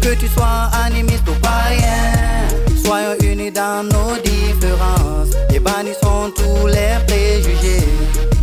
Que tu sois animiste ou païen, soyons unis dans nos différences et bannissons tous les préjugés.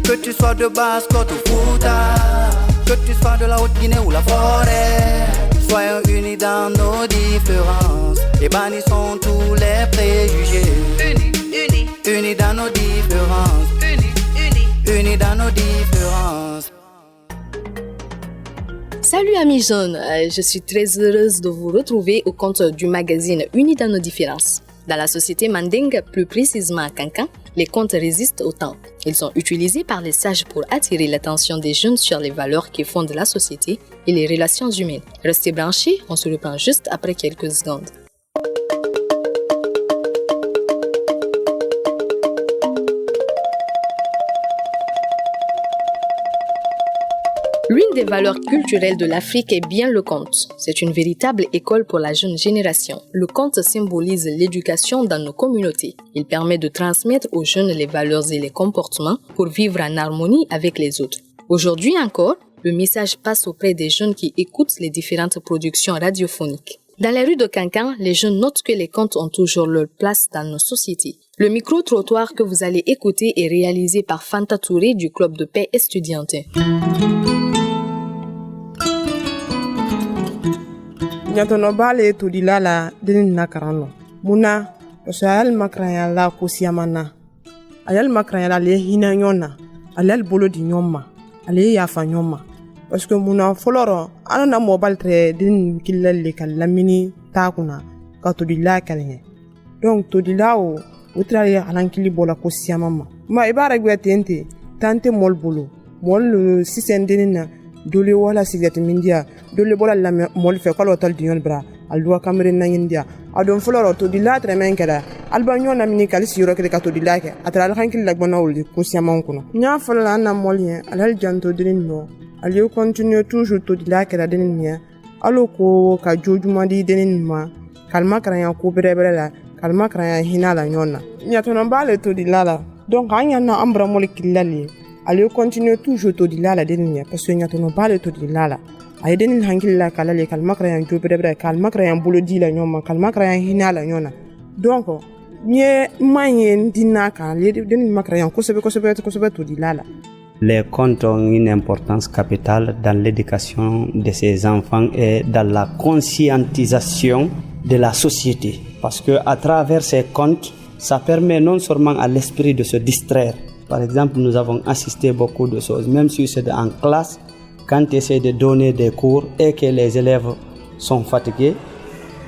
Que tu sois de Basse-Côte ou Fouta, que tu sois de la Haute-Guinée ou la forêt, soyons unis dans nos différences et bannissons tous les préjugés. Unis dans nos différences. Unis dans nos différences. Salut amis jeunes, je suis très heureuse de vous retrouver au compte du magazine Unis dans nos différences. Dans la société mandingue, plus précisément à Kankan, les contes résistent au temps. Ils sont utilisés par les sages pour attirer l'attention des jeunes sur les valeurs qui fondent la société et les relations humaines. Restez branchés, on se reprend juste après quelques secondes. L'une des valeurs culturelles de l'Afrique est bien le conte. C'est une véritable école pour la jeune génération. Le conte symbolise l'éducation dans nos communautés. Il permet de transmettre aux jeunes les valeurs et les comportements pour vivre en harmonie avec les autres. Aujourd'hui encore, le message passe auprès des jeunes qui écoutent les différentes productions radiophoniques. Dans les rues de Kankan, les jeunes notent que les contes ont toujours leur place dans nos sociétés. Le micro-trottoir que vous allez écouter est réalisé par Fanta Touré du Club de paix estudiantin. Nyatono bale to dilala denin nakarano muna osal makraya la kusiamana ayal makraya la le hinanyona alal bolo di nyoma ale ya fa nyoma parce que muna foloro anana mobile tre din killalle kallamini takuna ka to dilala kalne donc to dilao utrali alankili bola kusiamama ma ibara gwetente tante mol bolo mol sisendena dole wala sigati mindia dole bola la mol fe kala tal dion bra alwa kamere na india adon floro to dilatre menkada albanyo na mini kali siro ke to dilake atral hankil la bona wuli ko siamon kuno nya fala na molien alal janto dinin no aliyo continue toujours to dilake da dinin nya aloko ka jojuma di dinin ma kalma kraya ko berebere la kalma kraya hinala nyona nya to no bale to dilala donc anya na ambra molikilali aliyo continue toujours to dilala deninya parce que nyato no bale to dilala ay denin hankilla kala le kalma krayan jobebre kalma krayan bulodi la nyoma kalma krayan hinala nyona donc nye manye dinaka le denin makrayan ko sebe to dilala. Les contes ont une importance capitale dans l'éducation de ces enfants et dans la conscientisation de la société parce que à travers ces contes ça permet non seulement à l'esprit de se distraire. Par exemple, nous avons assisté beaucoup de choses, même si c'est en classe, quand tu essaies de donner des cours et que les élèves sont fatigués,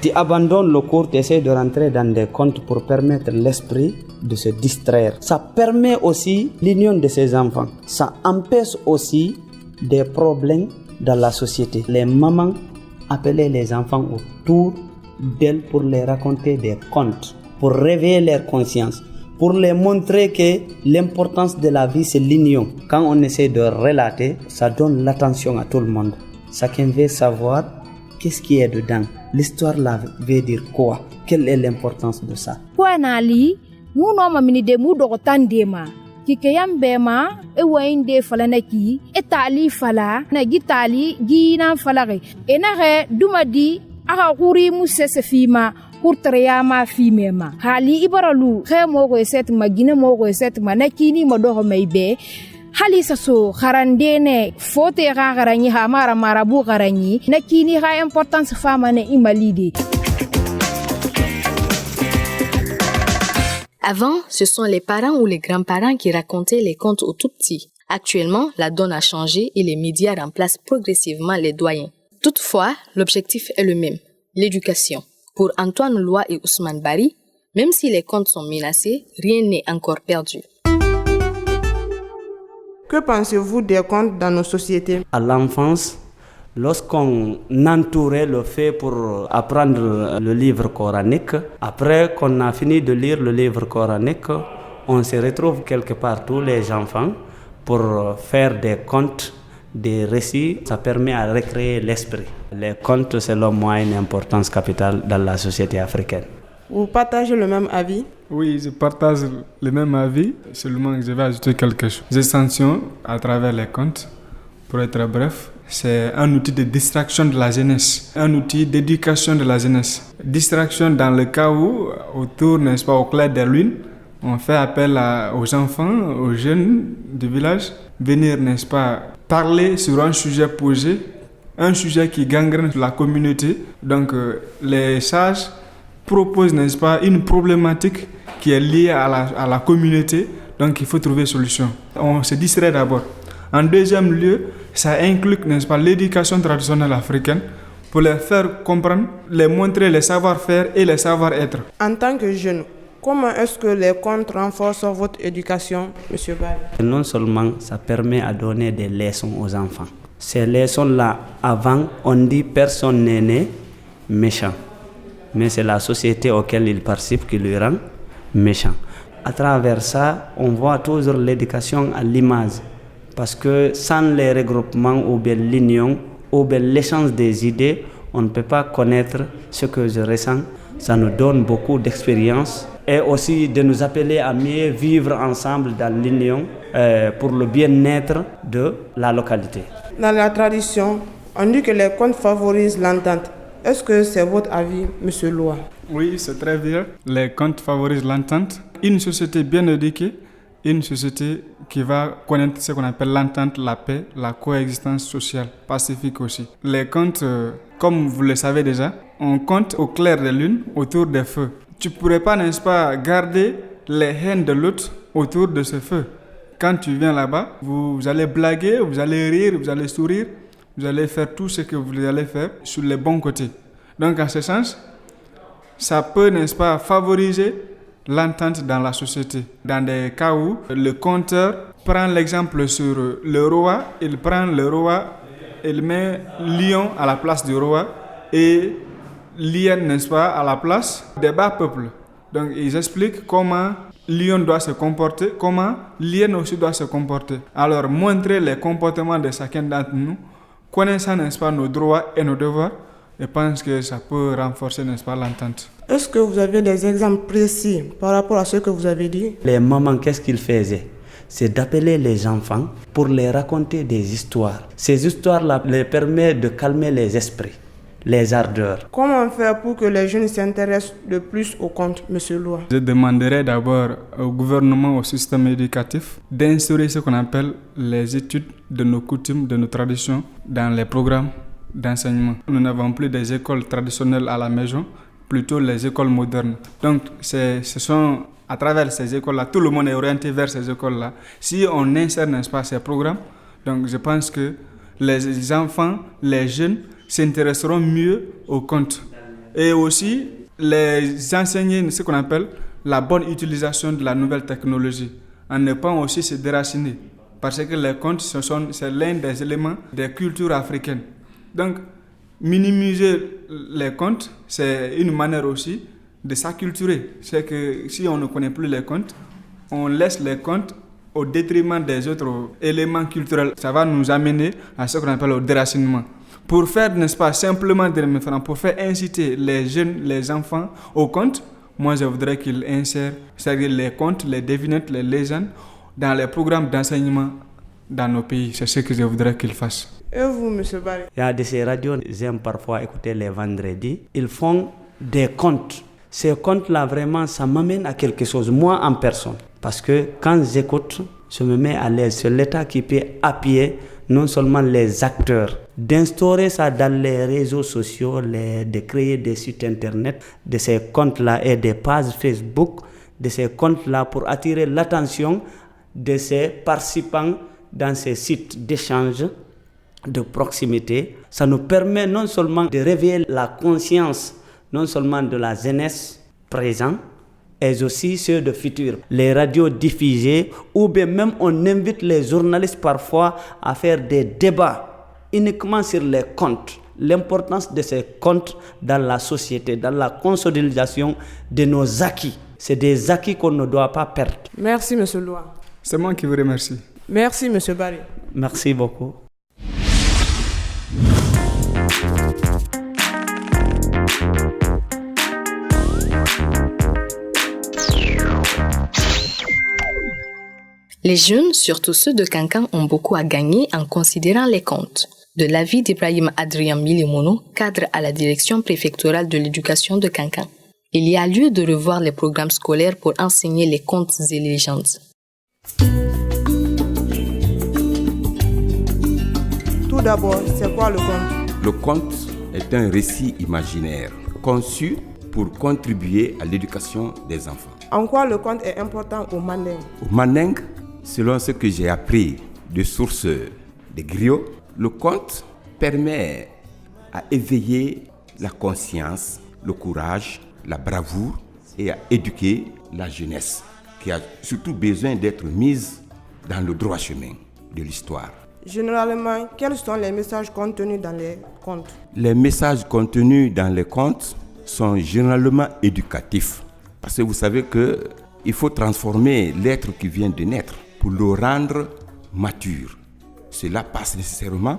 tu abandonnes le cours, tu essaies de rentrer dans des contes pour permettre l'esprit de se distraire. Ça permet aussi l'union de ces enfants. Ça empêche aussi des problèmes dans la société. Les mamans appelaient les enfants autour d'elles pour leur raconter des contes, pour réveiller leur conscience, pour les montrer que l'importance de la vie, c'est l'union. Quand on essaie de relater, ça donne l'attention à tout le monde. Chacun veut savoir qu'est-ce qui est dedans. L'histoire là veut dire quoi? Quelle est l'importance de ça? Quoi nali, nous n'avons pas de mots d'otandema. Kikayam bema, e wainde falanaki, e tali fala, na gitali, gina falare. E nare, dumadi, aga kuri musese fima. Pour trayama fimema hali ibaralu khe mogo set magine mogo set manakini modo meibe hali saso kharandene fote garani ha marabu garani nakini ha importance fama ne imalide. Avant, ce sont les parents ou les grands-parents qui racontaient les contes aux tout petits. Actuellement, la donne a changé et les médias remplacent progressivement les doyens. Toutefois, l'objectif est le même, l'éducation. Pour Antoine Loy et Ousmane Bari, même si les contes sont menacés, rien n'est encore perdu. Que pensez-vous des contes dans nos sociétés? À l'enfance, lorsqu'on entourait le fait pour apprendre le livre coranique, après qu'on a fini de lire le livre coranique, on se retrouve quelque part tous les enfants pour faire des contes, des récits. Ça permet à recréer l'esprit. Les contes, selon moi, une importance capitale dans la société africaine. Vous partagez le même avis? Oui, je partage le même avis, seulement que je vais ajouter quelque chose. J'ai senti à travers les contes, pour être bref, c'est un outil de distraction de la jeunesse, un outil d'éducation de la jeunesse. Distraction dans le cas où, autour, n'est-ce pas, au clair des lunes, on fait appel aux enfants, aux jeunes du village, venir, n'est-ce pas, parler sur un sujet posé, un sujet qui gangrène la communauté. Donc, les sages proposent, n'est-ce pas, une problématique qui est liée à la communauté. Donc, il faut trouver une solution. On se distrait d'abord. En deuxième lieu, ça inclut, n'est-ce pas, l'éducation traditionnelle africaine pour les faire comprendre, les montrer les savoir-faire et les savoir-être. En tant que jeune, comment est-ce que les contes renforcent votre éducation, M. Bari? Non seulement ça permet à donner des leçons aux enfants. Ces leçons-là, avant, on dit personne n'est né méchant. Mais c'est la société auquel il participe qui lui rend méchant. À travers ça, on voit toujours l'éducation à l'image. Parce que sans les regroupements ou bien l'union ou bien l'échange des idées, on ne peut pas connaître ce que je ressens. Ça nous donne beaucoup d'expérience et aussi de nous appeler à mieux vivre ensemble dans l'union pour le bien-être de la localité. Dans la tradition, on dit que les contes favorisent l'entente. Est-ce que c'est votre avis, M. Loa? Oui, c'est très bien. Les contes favorisent l'entente. Une société bien éduquée, une société qui va connaître ce qu'on appelle l'entente, la paix, la coexistence sociale, pacifique aussi. Les contes, comme vous le savez déjà, on compte au clair de lune autour des feux. Tu ne pourrais pas, n'est-ce pas, garder les haines de l'autre autour de ce feu. Quand tu viens là-bas, vous allez blaguer, vous allez rire, vous allez sourire, vous allez faire tout ce que vous allez faire sur les bons côtés. Donc, en ce sens, ça peut, n'est-ce pas, favoriser l'entente dans la société. Dans des cas où le conteur prend l'exemple sur le roi, il prend le roi, il met lion à la place du roi et lion, n'est-ce pas, à la place des bas peuples. Donc ils expliquent comment lion doit se comporter, comment lion aussi doit se comporter. Alors montrer les comportements de chacun d'entre nous, connaissant, n'est-ce pas, nos droits et nos devoirs, je pense que ça peut renforcer, n'est-ce pas, l'entente. Est-ce que vous avez des exemples précis par rapport à ce que vous avez dit? Les mamans, qu'est-ce qu'ils faisaient? C'est d'appeler les enfants pour les raconter des histoires. Ces histoires-là les permettent de calmer les esprits, les ardeurs. Comment faire pour que les jeunes s'intéressent de plus aux contes, M. Loa? Je demanderai d'abord au gouvernement, au système éducatif, d'instaurer ce qu'on appelle les études de nos coutumes, de nos traditions dans les programmes d'enseignement. Nous n'avons plus des écoles traditionnelles à la maison, plutôt les écoles modernes. Donc, ce sont à travers ces écoles-là, tout le monde est orienté vers ces écoles-là. Si on insère, n'est-ce pas, ces programmes, donc je pense que les enfants, les jeunes s'intéresseront mieux aux contes. Et aussi, les enseigner ce qu'on appelle la bonne utilisation de la nouvelle technologie, en ne pas aussi se déraciner. Parce que les contes, c'est l'un des éléments des cultures africaines. Donc, minimiser les contes, c'est une manière aussi de s'acculturer. C'est que si on ne connaît plus les contes, on laisse les contes au détriment des autres éléments culturels. Ça va nous amener à ce qu'on appelle le déracinement. Pour faire, n'est-ce pas, simplement des référents, pour faire inciter les jeunes, les enfants aux contes, moi je voudrais qu'ils insèrent, c'est-à-dire les contes, les devinettes, les légendes, dans les programmes d'enseignement dans nos pays. C'est ce que je voudrais qu'ils fassent. Et vous, M. Bari? Il y a de ces radios, j'aime parfois écouter les vendredis. Ils font des contes. Ces contes-là, vraiment, ça m'amène à quelque chose, moi en personne. Parce que quand j'écoute, je me mets à l'aise. C'est l'État qui peut appuyer non seulement les acteurs, d'instaurer ça dans les réseaux sociaux, de créer des sites internet, de ces comptes-là et des pages Facebook, de ces comptes-là pour attirer l'attention de ces participants dans ces sites d'échange, de proximité. Ça nous permet non seulement de réveiller la conscience, non seulement de la jeunesse présente, et aussi ceux de futur. Les radios diffusées, ou bien même on invite les journalistes parfois à faire des débats uniquement sur les contes. L'importance de ces contes dans la société, dans la consolidation de nos acquis. C'est des acquis qu'on ne doit pas perdre. Merci, M. Loa. C'est moi qui vous remercie. Merci, M. Bari. Merci beaucoup. Les jeunes, surtout ceux de Kankan, ont beaucoup à gagner en considérant les contes. De l'avis d'Ibrahim Adrien Milimono, cadre à la direction préfectorale de l'éducation de Kankan, il y a lieu de revoir les programmes scolaires pour enseigner les contes et légendes. Tout d'abord, c'est quoi le conte? Le conte est un récit imaginaire conçu pour contribuer à l'éducation des enfants. En quoi le conte est important au Manding? Au Manding, selon ce que j'ai appris de sources des griots, le conte permet à éveiller la conscience, le courage, la bravoure et à éduquer la jeunesse qui a surtout besoin d'être mise dans le droit chemin de l'histoire. Généralement, quels sont les messages contenus dans les contes? Les messages contenus dans les contes sont généralement éducatifs. Parce que vous savez qu'il faut transformer l'être qui vient de naître pour le rendre mature. Cela passe nécessairement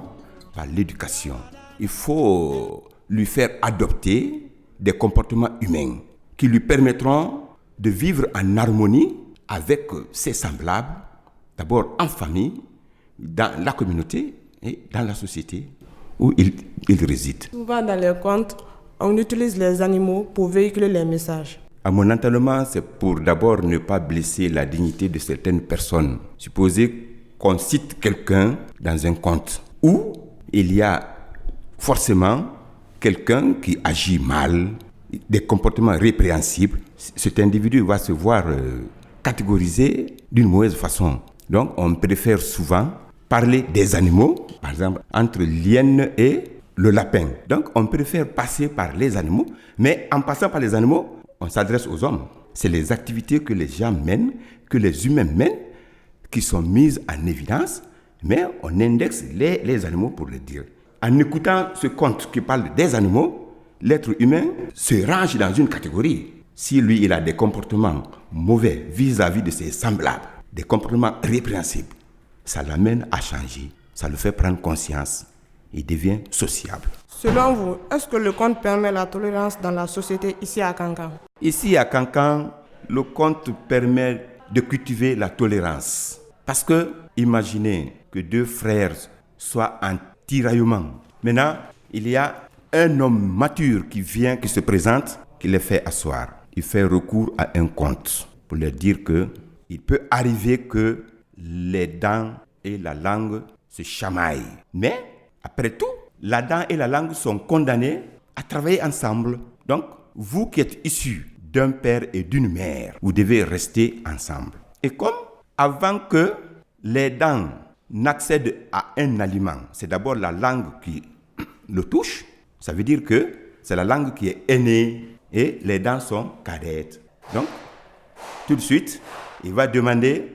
par l'éducation. Il faut lui faire adopter des comportements humains qui lui permettront de vivre en harmonie avec ses semblables, d'abord en famille, dans la communauté et dans la société où il réside. Souvent dans les contes, on utilise les animaux pour véhiculer les messages. À mon entendement, c'est pour d'abord ne pas blesser la dignité de certaines personnes. Supposez qu'on cite quelqu'un dans un conte où il y a forcément quelqu'un qui agit mal, des comportements répréhensibles. Cet individu va se voir catégorisé d'une mauvaise façon. Donc, on préfère souvent parler des animaux, par exemple, entre l'hyène et le lapin. Donc, on préfère passer par les animaux, mais en passant par les animaux, on s'adresse aux hommes. C'est les activités que les gens mènent, que les humains mènent, qui sont mises en évidence, mais on indexe les animaux pour le dire. En écoutant ce conte qui parle des animaux, l'être humain se range dans une catégorie. Si lui, il a des comportements mauvais vis-à-vis de ses semblables, des comportements répréhensibles, ça l'amène à changer, ça le fait prendre conscience, il devient sociable. Selon vous, est-ce que le conte permet la tolérance dans la société ici à Kankan? Ici à Kankan, le conte permet de cultiver la tolérance. Parce que, imaginez que deux frères soient en tiraillement. Maintenant, il y a un homme mature qui se présente, qui les fait asseoir. Il fait recours à un conte pour leur dire qu'il peut arriver que les dents et la langue se chamaillent. Mais, après tout, la dent et la langue sont condamnées à travailler ensemble. Donc, vous qui êtes issus d'un père et d'une mère, vous devez rester ensemble. Et comme avant que les dents n'accèdent à un aliment, c'est d'abord la langue qui le touche, ça veut dire que c'est la langue qui est aînée et les dents sont cadettes. Donc, tout de suite, il va demander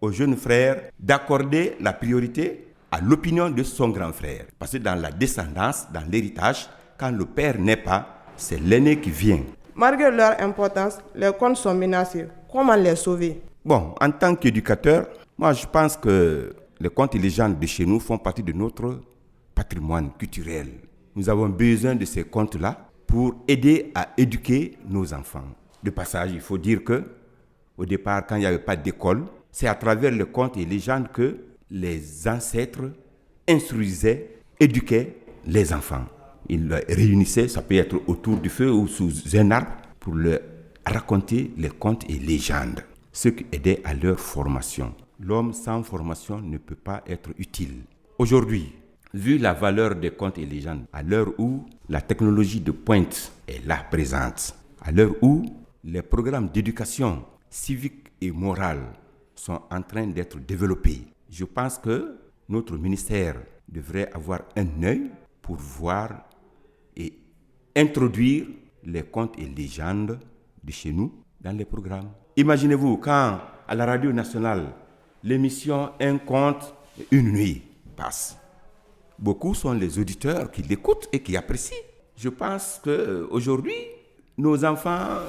au jeune frère d'accorder la priorité à l'opinion de son grand frère. Parce que dans la descendance, dans l'héritage, quand le père n'est pas, c'est l'aîné qui vient. Malgré leur importance, les contes sont menacés. Comment les sauver? Bon, en tant qu'éducateur, moi je pense que les contes et légendes de chez nous font partie de notre patrimoine culturel. Nous avons besoin de ces contes-là pour aider à éduquer nos enfants. De passage, il faut dire que au départ, quand il n'y avait pas d'école, c'est à travers les contes et légendes que les ancêtres instruisaient, éduquaient les enfants. Ils les réunissaient, ça peut être autour du feu ou sous un arbre, pour leur raconter les contes et légendes, ce qui aidait à leur formation. L'homme sans formation ne peut pas être utile. Aujourd'hui, vu la valeur des contes et légendes, à l'heure où la technologie de pointe est là présente, à l'heure où les programmes d'éducation civique et morale sont en train d'être développés, je pense que notre ministère devrait avoir un œil pour voir et introduire les contes et légendes de chez nous dans les programmes. Imaginez-vous quand à la radio nationale, l'émission Un conte, une nuit passe. Beaucoup sont les auditeurs qui l'écoutent et qui apprécient. Je pense qu'aujourd'hui, nos enfants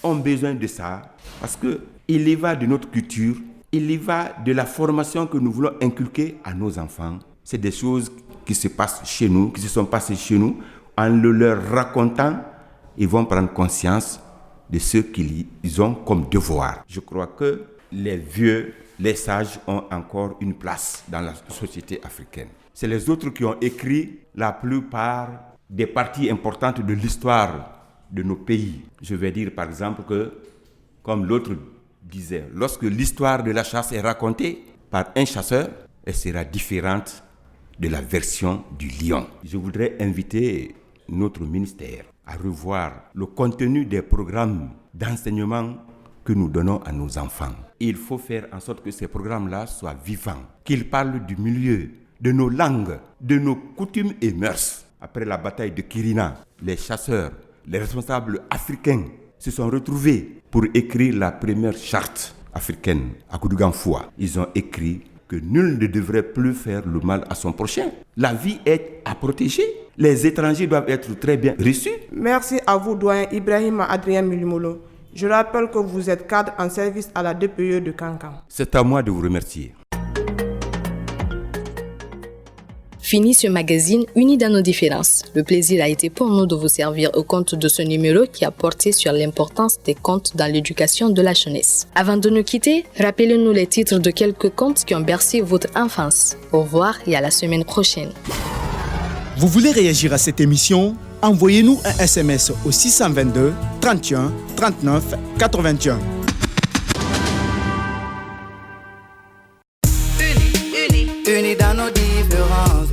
ont besoin de ça parce qu'il y va de notre culture, il y va de la formation que nous voulons inculquer à nos enfants. C'est des choses qui se passent chez nous, qui se sont passées chez nous. En le leur racontant, ils vont prendre conscience de ce qu'ils ont comme devoir. Je crois que les vieux les sages ont encore une place dans la société africaine. C'est les autres qui ont écrit la plupart des parties importantes de l'histoire de nos pays. Je vais dire par exemple que, comme l'autre disait, lorsque l'histoire de la chasse est racontée par un chasseur, elle sera différente de la version du lion. Je voudrais inviter notre ministère à revoir le contenu des programmes d'enseignement que nous donnons à nos enfants. Il faut faire en sorte que ces programmes-là soient vivants, qu'ils parlent du milieu, de nos langues, de nos coutumes et mœurs. Après la bataille de Kirina, les chasseurs, les responsables africains se sont retrouvés pour écrire la première charte africaine à Kourouganfoua. Ils ont écrit que nul ne devrait plus faire le mal à son prochain. La vie est à protéger. Les étrangers doivent être très bien reçus. Merci à vous, doyen Ibrahima Adrien Milimolo. Je rappelle que vous êtes cadre en service à la DPE de Kankan. C'est à moi de vous remercier. Fini ce magazine Unis dans nos différences. Le plaisir a été pour nous de vous servir au compte de ce numéro qui a porté sur l'importance des contes dans l'éducation de la jeunesse. Avant de nous quitter, rappelez-nous les titres de quelques contes qui ont bercé votre enfance. Au revoir et à la semaine prochaine. Vous voulez réagir à cette émission? Envoyez-nous un SMS au 622 31 39 81. Unis dans nos différences.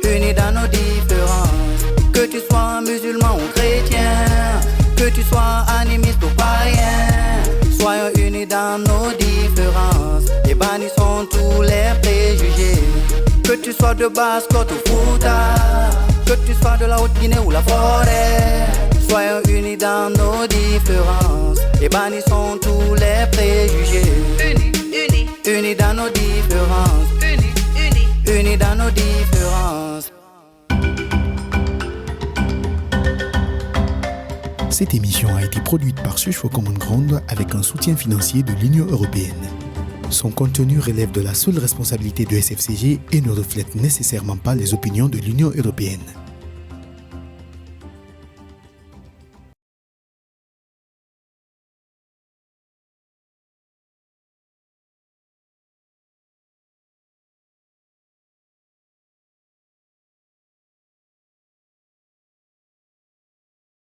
Unis dans nos différences. Que tu sois musulman ou chrétien, que tu sois animiste ou païen, soyons unis dans nos différences et bannissons tous les préjugés. Que tu sois de Basse-Côte ou Fouta, que tu sois de la Haute-Guinée ou la forêt, soyons unis dans nos différences et bannissons tous les préjugés. Unis dans nos différences. Unis dans nos différences. Cette émission a été produite par Search for Common Ground avec un soutien financier de l'Union européenne. Son contenu relève de la seule responsabilité de SFCG et ne reflète nécessairement pas les opinions de l'Union européenne.